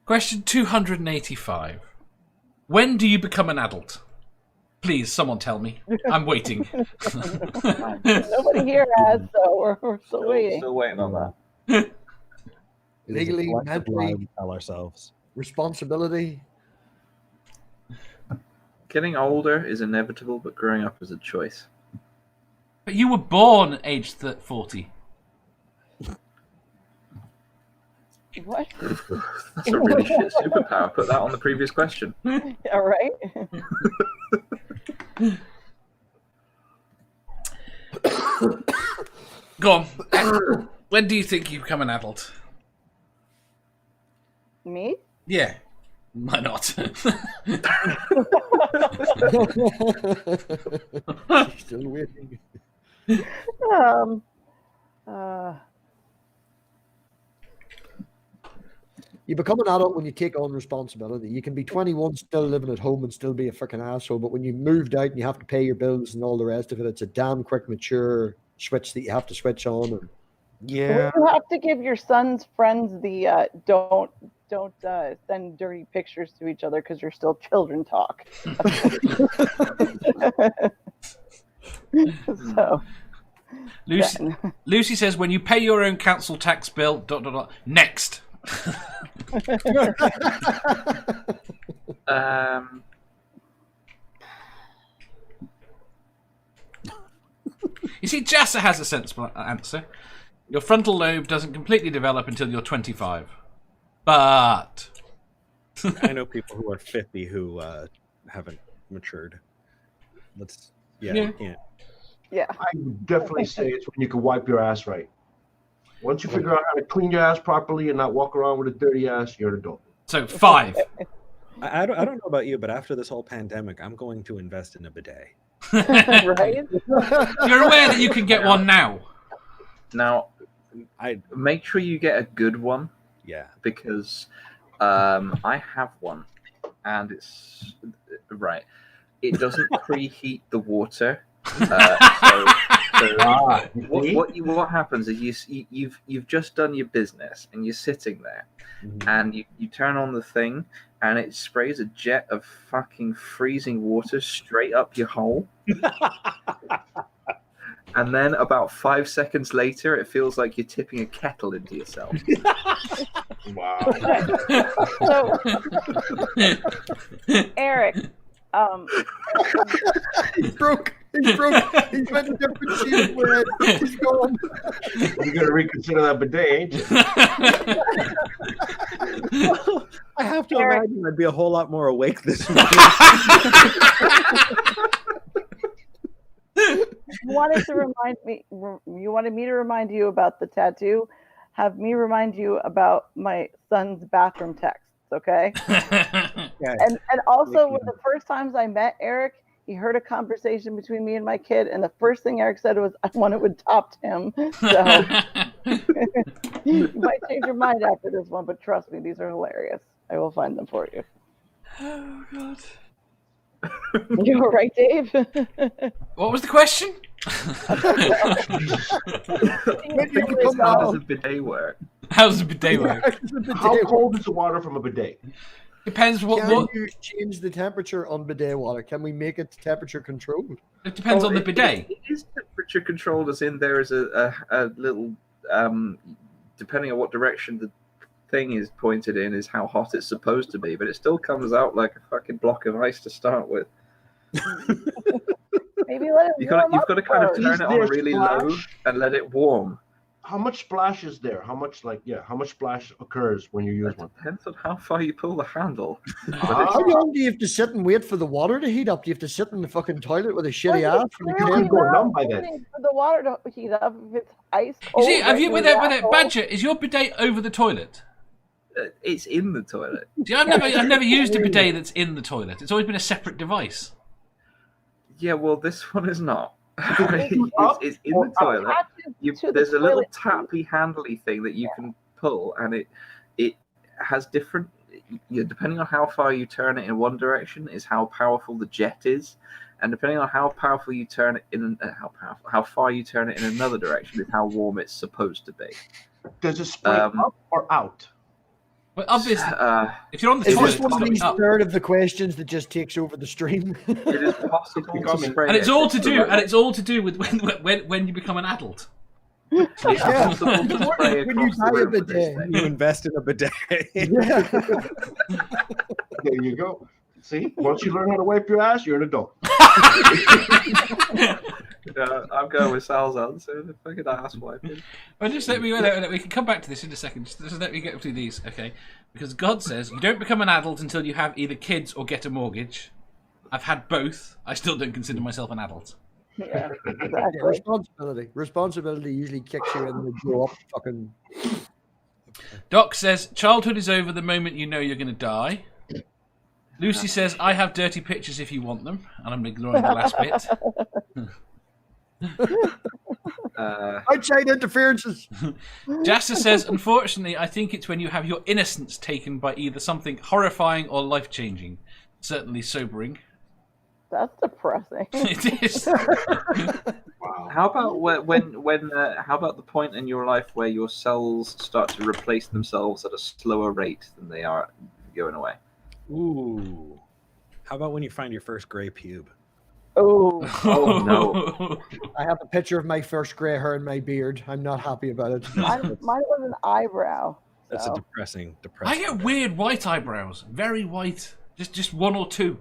Question 285. When do you become an adult? Please, someone tell me. I'm waiting. Nobody here has, so we're still waiting. Still waiting on that. Legally, mentally, we tell ourselves. responsibility. Getting older is inevitable, but growing up is a choice. But you were born aged 40. What? That's a really shit superpower. Put that on the previous question. All right. Go on. When do you think you become an adult? Me? Yeah. Why not? Still waiting. You become an adult when you take on responsibility. You can be 21 still living at home and still be a freaking asshole, but when you moved out and you have to pay your bills and all the rest of it, it's a damn quick, mature switch that you have to switch on. And Yeah. You have to give your son's friends the don't send dirty pictures to each other because you're still children talk. So Lucy says, when you pay your own council tax bill, ... Next. You see, Jassa has a sensible answer. Your frontal lobe doesn't completely develop until you're 25. But I know people who are 50 who haven't matured. Yeah. You can't. yeah. I would definitely say it's when you can wipe your ass right. Once you figure out how to clean your ass properly and not walk around with a dirty ass, you're an adult. so 5. I don't know about you, but after this whole pandemic, I'm going to invest in a bidet. Right? You're aware that you can get one now. Now, I make sure you get a good one, yeah. because I have one, and it's right. It doesn't preheat the water. What happens is you've just done your business and you're sitting there, and you turn on the thing and it sprays a jet of fucking freezing water straight up your hole. And then about 5 seconds later, it feels like you're tipping a kettle into yourself. Wow. So, Eric, he's broke. He's broke. He's went a different shape where he's gone. You're going to reconsider that bidet, ain't you? I have to Eric. imagine I'd be a whole lot more awake this morning. you wanted me to remind you about the tattoo. Have me remind you about my son's bathroom texts, okay? Yeah. And also, when the first times I met Eric, he heard a conversation between me and my kid, and the first thing Eric said was, "I want to adopt him." So you might change your mind after this one, but trust me, these are hilarious. I will find them for you. Oh, God. You all right, Dave? What was the question? How does a bidet work? How does a bidet work? How cold is the water from a bidet? Depends what Can you change the temperature on bidet water? Can we make it temperature controlled? it depends on the bidet. It is temperature controlled, as in there is a little, depending on what direction the thing is pointed in, is how hot it's supposed to be. But it still comes out like a fucking block of ice to start with. Maybe let it You've warm got to up kind of first. turn it on really low and let it warm. How much splash is there? How much splash occurs when you use It one? depends on how far you pull the handle. How long do you have to sit and wait for the water to heat up? Do you have to sit in the fucking toilet with a shitty ass? Clearly go not numb by then. waiting for the water to heat up. If it's ice You cold, see, have you right with in a the asshole. Badger? Is your bidet over the toilet? It's in the toilet. See, I've never used a bidet that's in the toilet. It's always been a separate device. Yeah, well, this one is not. It's in the toilet. There's a little tappy handly thing that you can pull, and it has different. Depending on how far you turn it in one direction, is how powerful the jet is, and depending on how powerful you turn it in, how far you turn it in another direction, is how warm it's supposed to be. Does it spray up or out? Well, obviously, if you're on the Is toilet, this one of it's these up. third of the questions that just takes over the stream? It is possible to Becoming- spray And it's it all to into do, the- and it's all to do with when you become an adult. It's possible to spray When you across the buy a room with this bidet. thing. You invest in a bidet. Yeah. There you go. See, once you learn how to wipe your ass, you're an adult. I'm going with Sal's answer. The fucking ass wiping. Well, just let me. We can come back to this in a second. Just let me get through these, okay? Because God says you don't become an adult until you have either kids or get a mortgage. I've had both. I still don't consider myself an adult. Yeah, Yeah, exactly. responsibility usually kicks you in the grow up fucking. Doc says childhood is over the moment you know you're going to die. Lucy says I have dirty pictures if you want them, and I'm ignoring the last bit. Outside interferences. Jassa says, unfortunately, I think it's when you have your innocence taken by either something horrifying or life-changing. Certainly sobering. That's depressing. It is. Wow. How about how about the point in your life where your cells start to replace themselves at a slower rate than they are going away? Ooh. How about when you find your first gray pube? Oh, Oh, no. I have a picture of my first grey hair in my beard. I'm not happy about it. mine was an eyebrow. That's So. a depressing. I get weird white eyebrows. Very white. Just one or two.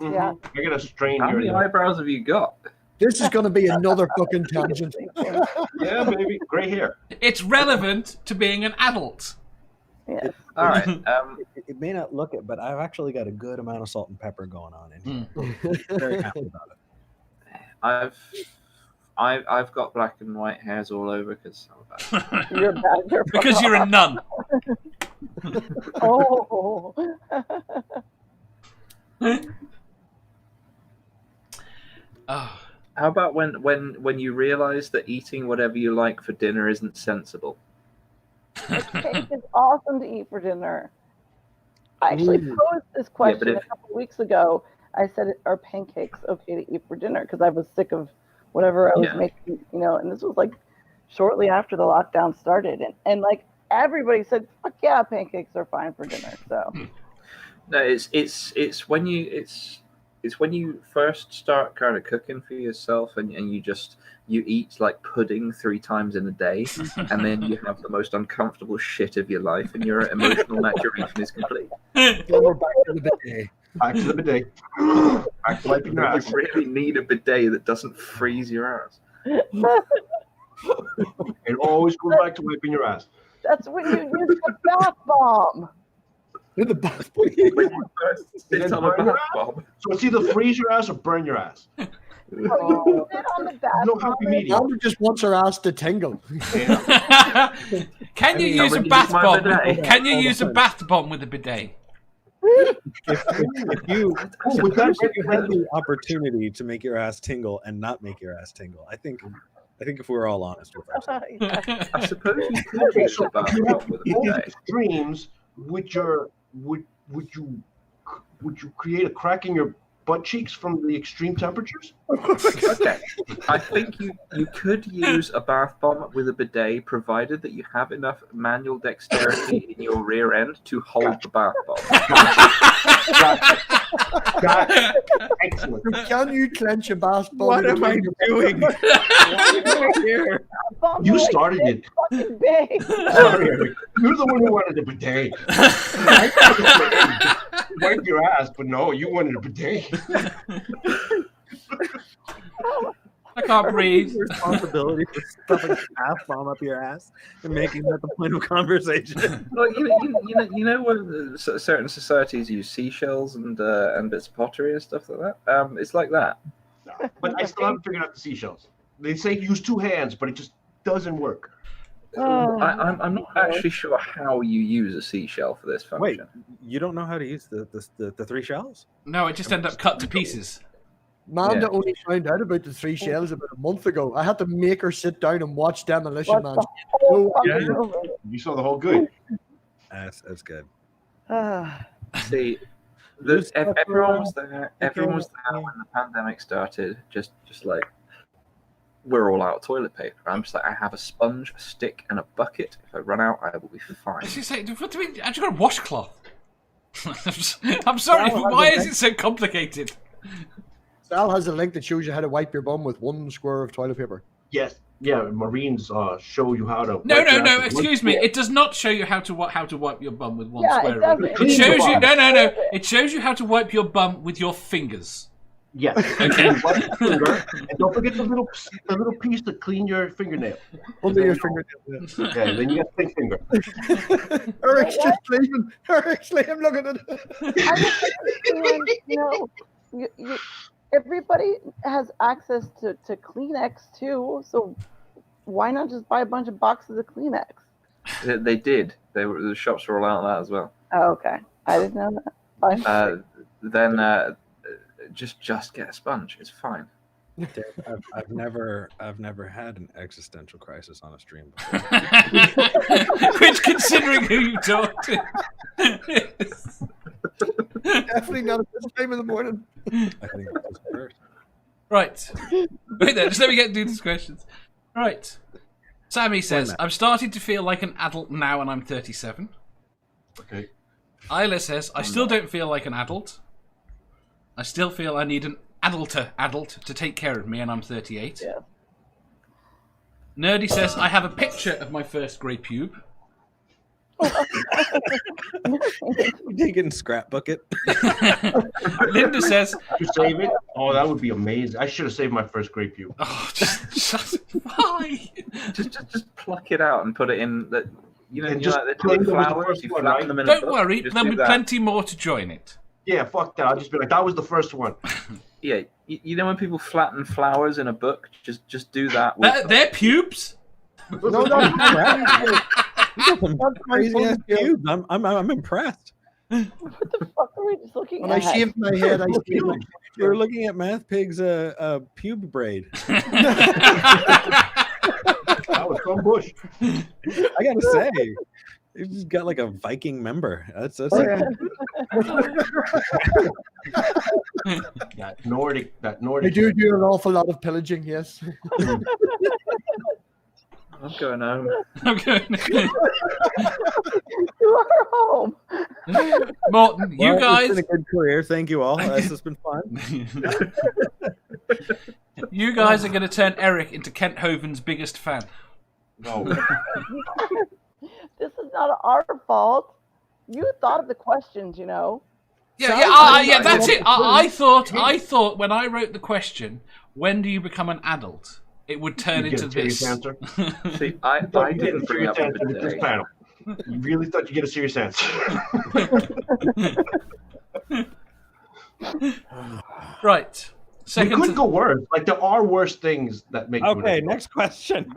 Yeah. I get a strain How here. many eyebrows have you got? This is going to be another fucking tangent. Yeah, baby. Gray hair. It's relevant to being an adult. Yes. All right. It may not look it, but I've actually got a good amount of salt and pepper going on in here. Very happy about it. I've got black and white hairs all over because You're bad. You're Because you're a nun. Oh. Oh. How about when you realize that eating whatever you like for dinner isn't sensible? Cake is awesome to eat for dinner. I actually posed this question if- a couple of weeks ago. I said, "Are pancakes okay to eat for dinner?" Because I was sick of whatever I was Yeah. making, And this was like shortly after the lockdown started, and like everybody said, "Fuck yeah, pancakes are fine for dinner." So No, it's when you first start kind of cooking for yourself and you eat like pudding 3 times in a day, and then you have the most uncomfortable shit of your life, and your emotional maturation is complete. Then we're back to the bidet. Back to the bidet. Back to wiping your ass. You really need a bidet that doesn't freeze your ass. It always goes back to wiping your ass. that's when you use the bath bomb. In the bath. When you first sit on a bath bomb. So it's either freeze your ass or burn your ass. So you sit on the bath No bomb. happy medium. Amber just wants her ass to tingle. Can you use a somebody bath use my bomb? bidet. Can you use a bath bomb with a bidet? If you with that- if you had the opportunity to make your ass tingle and not make your ass tingle, I think if we're all honest with ourselves, Yeah. I suppose you could use a bath You have bomb with a both bidet. extremes. Would you create a crack in your butt cheeks from the extreme temperatures? Okay, I think you could use a bath bomb with a bidet, provided that you have enough manual dexterity in your rear end to hold the bath bomb. Gotcha. Excellent. Can you clench a bath bomb? what am I doing? What am I doing here? Bomb You like started this it. fucking big. Sorry, Eric. You're the one who wanted a bidet. Wipe your ass, but no, you wanted a bidet. I can't breathe. Responsibility for stuffing a bath bomb up your ass and making that the point of conversation. Well, you know when certain societies use seashells and bits of pottery and stuff like that. It's like that. But I still haven't figured out the seashells. They say use 2 hands, but it just doesn't work. Oh. I'm not actually sure how you use a seashell for this Wait, function. you don't know how to use the 3 shells? No, it just ended up cut to pieces. Manda Yeah. only found out about the 3 shells about a month ago. I had to make her sit down and watch Demolition What Man. the whole Yeah. fucking movie. You saw the whole good. That's good. Ah. See, everyone was there. Everyone was there when the pandemic started. Just like we're all out of toilet paper. I'm just like, I have a sponge, a stick, and a bucket. If I run out, I will be fine. I was gonna say, what do we? I just got a washcloth. I'm sorry, but why is it so complicated? Sal has a link that shows you how to wipe your bum with 1 square of toilet paper. Yes, yeah. Marines show you how to. No. Excuse me. It does not show you how to wipe your bum with 1 square. It shows you. No. It shows you how to wipe your bum with your fingers. Yes. Okay. And don't forget the little piece to clean your fingernail. Under your fingernail. Yeah, then you got pink finger. Eric's just leaving. Eric's leaving. Look at it. I just understand, everybody has access to Kleenex too, so why not just buy a bunch of boxes of Kleenex? They did. The shops were all out of that as well. Oh, okay. I didn't know that. Then just get a sponge. It's fine. Dave, I've never had an existential crisis on a stream before. Which, considering who you talk to, Definitely not at this time of the morning. I think that's first. right. Wait there, just let me get through these questions. Right. Sammy says, I'm starting to feel like an adult now and I'm 37. Okay. Isla says, I still don't feel like an adult. I still feel I need an adult to take care of me and I'm 38. Yeah. Nerdy says, I have a picture of my first grey pube. You dig in scrapbook it. Linda says, To save it? Oh, that would be amazing. I should have saved my first grape view. oh, just why? Just pluck it out and put it in the. And You just know, like the claim them as the flowers. first You one, flatten right? them in a Don't book, worry, just there'll do be that. plenty more to join it. Yeah, fuck that. I'll just be like, that was the first one. Yeah, you know when people flatten flowers in a book, just do that. With They're pubes. No, Some crazy ass pubes. I'm impressed. What the fuck are we just looking when at? I shaved my head, I shaved my We're looking at Math Pig's pube braid. That was from Bush. I gotta say, he's got like a Viking member. That's That Nordic. I do an awful lot of pillaging, yes. I'm going home. Okay. You are home. Morton, you Well, guys. It's been a good career. Thank you all. This has been fun. You guys are going to turn Eric into Kent Hovind's biggest fan. No. This is not our fault. You thought of the questions, you know. Yeah, that's it. I thought when I wrote the question, when do you become an adult? It would turn You get into a serious this. answer? See, I You get didn't a bring serious up answer to this today. panel. You really thought you'd get a serious answer? Right. It Second. could go worse. Like, there are worse things that make you an Okay, adult. next question.